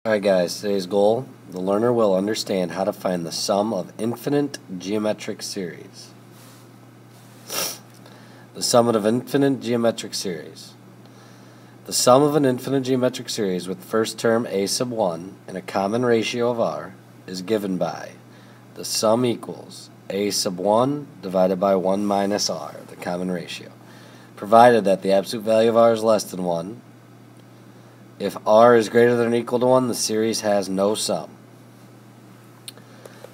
Alright guys, today's goal, the learner will understand how to find the sum of infinite geometric series. The sum of an infinite geometric series. The sum of an infinite geometric series with first term a sub 1 and a common ratio of r is given by the sum equals a sub 1 divided by 1 minus r, the common ratio, provided that the absolute value of r is less than 1. If r is greater than or equal to 1, the series has no sum.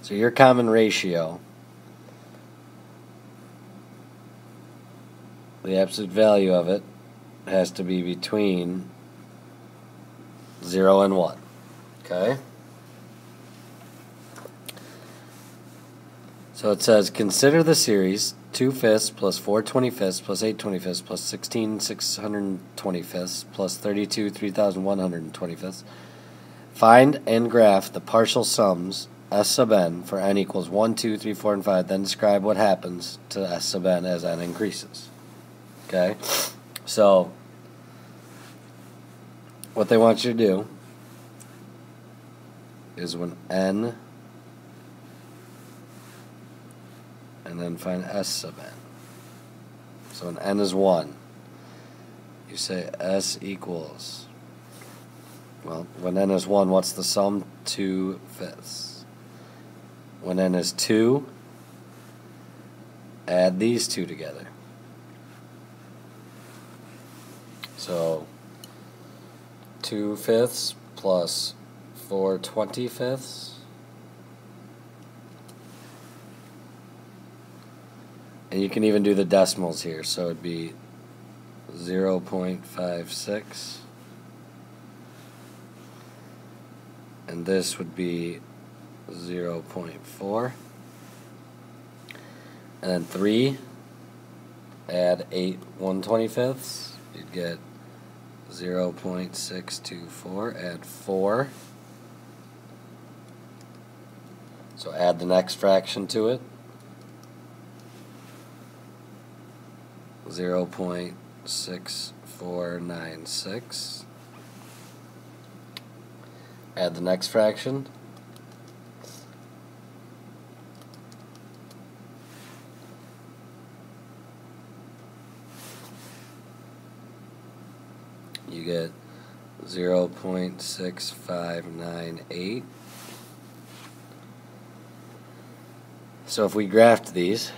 So your common ratio, the absolute value of it, has to be between 0 and 1. Okay? So it says, consider the series 2/5 plus 4/25 plus 8/25 plus 16 625 plus 32 3125. Find and graph the partial sums S sub n for n equals 1, 2, 3, 4, and 5. Then describe what happens to S sub n as n increases. Okay? So, what they want you to do is when n, and then find S sub n. So when n is 1, you say S equals, well, when n is 1, what's the sum? 2/5. When n is 2, add these two together. So 2/5 plus 4/25. And you can even do the decimals here, so it'd be 0.56. And this would be 0.4. And then 3, add 8 1/25. You'd get 0.624. Add 4. So add the next fraction to it. 0.6496. Add the next fraction. You get 0.6598. So if we graphed these,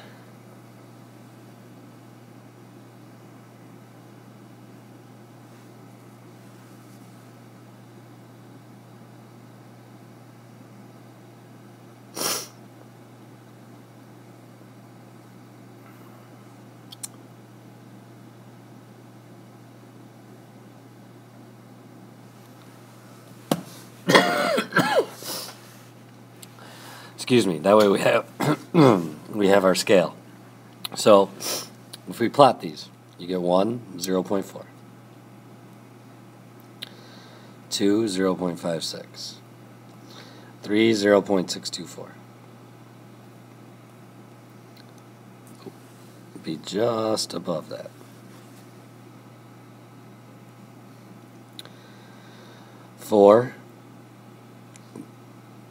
excuse me, that way we have we have our scale. So if we plot these, you get 1, 0.4, 2, 0.56, 3, 0.624. Be just above that. 4,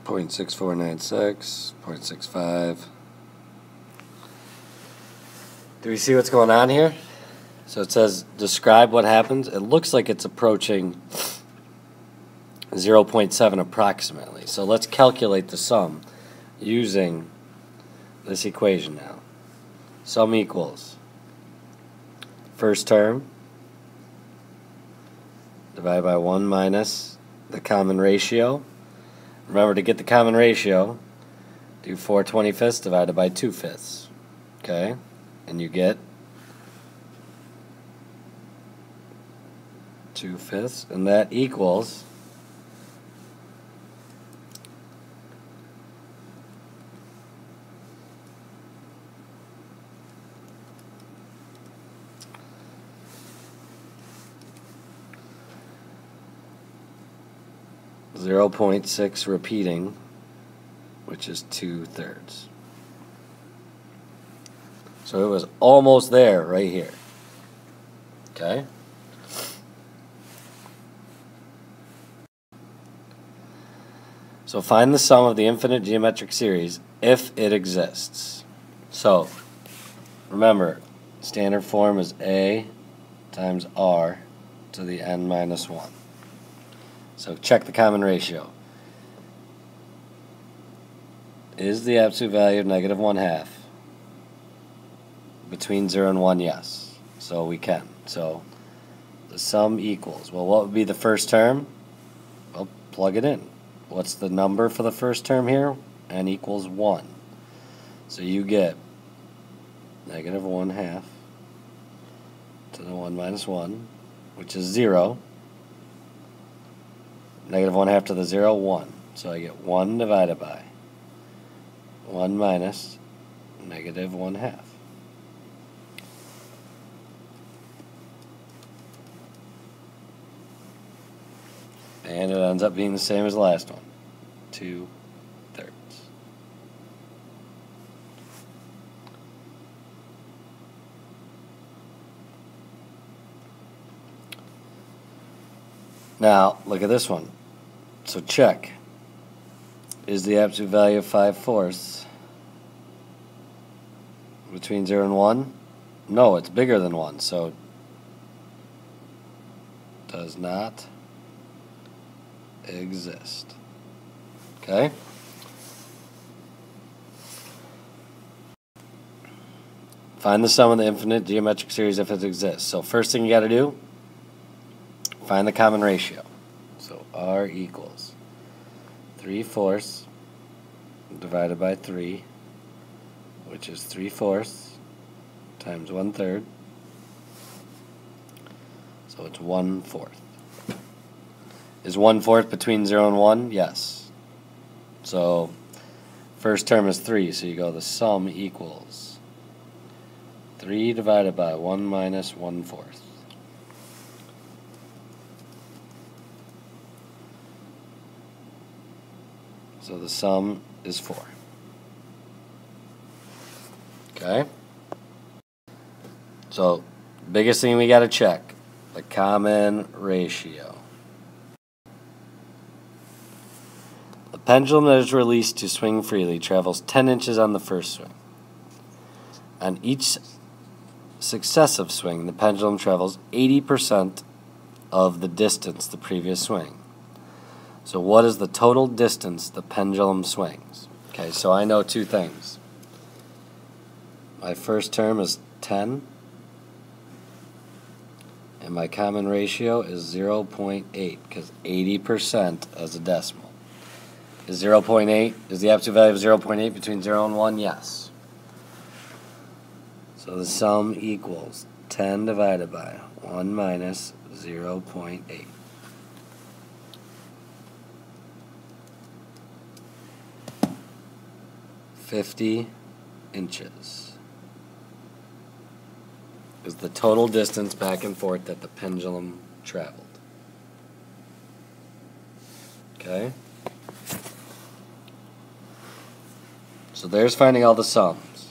0.6496, 0.65. Do we see what's going on here? So it says describe what happens. It looks like it's approaching 0.7 approximately. So let's calculate the sum using this equation now. Sum equals first term divided by 1 minus the common ratio. Remember, to get the common ratio, do 4/25 divided by 2/5. Okay? And you get 2/5, and that equals 0.6 repeating, which is 2/3. So it was almost there right here. Okay? So find the sum of the infinite geometric series if it exists. So remember, standard form is a times r to the n minus 1. So check the common ratio. Is the absolute value of negative 1/2 between 0 and 1? Yes. So we can. So the sum equals, well, what would be the first term? Well, plug it in. What's the number for the first term here? N equals 1. So you get negative 1/2 to the 1 minus 1, which is 0. Negative 1/2 to the 0, 1. So I get 1 divided by 1 minus negative 1/2. And it ends up being the same as the last one, 2/3. Now, look at this one. So check. Is the absolute value of 5/4 between 0 and 1? No, it's bigger than 1, so does not exist. Okay? Find the sum of the infinite geometric series if it exists. So first thing you got to do, find the common ratio. So r equals 3/4 divided by 3, which is 3/4 times 1/3. So it's 1/4. Is 1/4 between 0 and 1? Yes. So first term is 3, so you go the sum equals 3 divided by 1 minus 1/4. So the sum is 4. Okay? So biggest thing we got to check, the common ratio. The pendulum that is released to swing freely travels 10 inches on the first swing. On each successive swing, the pendulum travels 80% of the distance the previous swing. So what is the total distance the pendulum swings? Okay, so I know two things. My first term is 10, and my common ratio is 0.8, because 80% is a decimal. Is 0.8, is the absolute value of 0.8 between 0 and 1? Yes. So the sum equals 10 divided by 1 minus 0.8. "50 inches is the total distance back and forth that the pendulum traveled." Okay? So there's finding all the sums.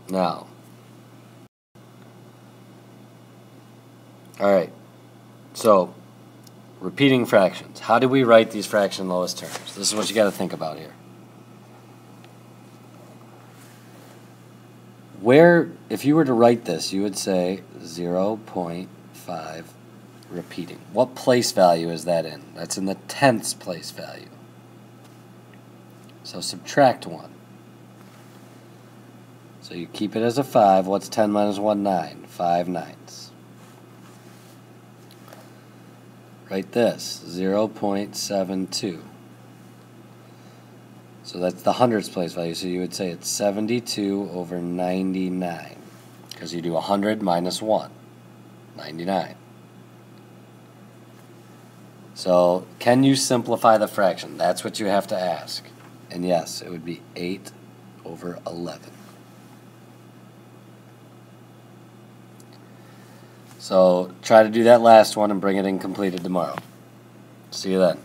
Now, alright, so repeating fractions. How do we write these fraction lowest terms? This is what you got to think about here. Where, if you were to write this, you would say 0.5 repeating. What place value is that in? That's in the tenths place value. So subtract 1. So you keep it as a 5. What's 10 minus 1? 9. 5 ninths. Write this, 0.72. So that's the hundredths place value. So you would say it's 72 over 99. Because you do 100 minus 1. 99. So can you simplify the fraction? That's what you have to ask. And yes, it would be 8 over 11. So try to do that last one and bring it in completed tomorrow. See you then.